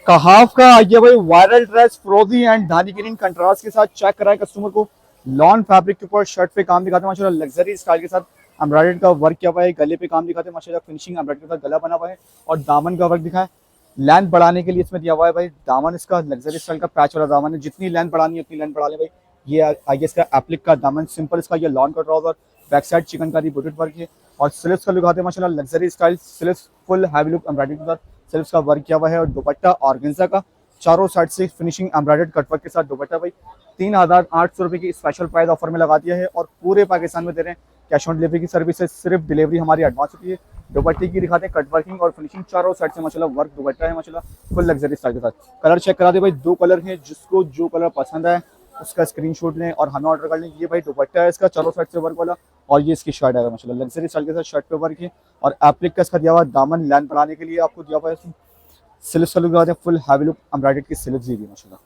कहाफ का ये भाई वायरल ड्रेस फ्रोजी एंड धानी ग्रीन कंट्रास्ट के साथ चेक कराए कस्टमर को। लॉन फैब्रिक के ऊपर शर्ट पे काम दिखाते हैं माशाल्लाह, लग्जरी स्टाइल के साथ एम्ब्रॉयडर्ड का वर्क किया हुआ है। गले पे काम दिखाते हैं माशाल्लाह, फिनिशिंग एम्ब्रॉयडरी के साथ गला बना हुआ है और दामन का वर्क दिखा है। लेंथ बढ़ाने के लिए इसमें दिया हुआ है भाई दामन, इसका लग्जरी स्टाइल का पैच वाला दामन है। जितनी लेंथ बढ़ानी है उतनी लेंथ बढ़ा ले भाई। ये आगे इसका एप्लिक का दामन सिंपल, इसका ये लॉन का trouser, back side chikankari booted work है और स्लीव्स का लुक आते हैं माशाल्लाह, luxury style sleeves, full heavy look embroidery के साथ स्लीव्स का वर्क किया हुआ है। और दुपट्टा ऑर्गेन्जा का चारों साइड से फिनिशिंग एम्ब्रॉयडर्ड कटवर्क के साथ दुपट्टा भाई 3800 रुपये की स्पेशल प्राइस ऑफर में लगा दिया है और पूरे पाकिस्तान में दे रहे हैं कैश ऑन डिलीवरी की सर्विस है। सिर्फ डिलीवरी हमारी एडवांस होती है। दुपट्टे की दिखाते हैं कटवर्किंग और फिनिशिंग चारों साइड से माशाल्लाह वर्क दुपट्टा है माशाल्लाह, फुल लग्जरी स्टाइल के साथ। कलर चेक करा दे भाई, दो कलर हैं, जिसको जो कलर पसंद है उसका स्क्रीनशॉट लें और हमें ऑर्डर कर लें। ये भाई दुपट्टा है इसका चारों साइड से वर्क वाला और ये इसकी शर्ट है माशाल्लाह, लग्जरी स्टाइल के साथ शर्ट पे वर्क है और एप्लिक का इसका दिया हुआ दामन लेंथ बढ़ाने के लिए आपको दिया हुआ है। स्लीव्स का लुक दिखाते हैं, फुल हैवी लुक एम्ब्रॉयडर्ड की स्लीव्स दी है माशाल्लाह।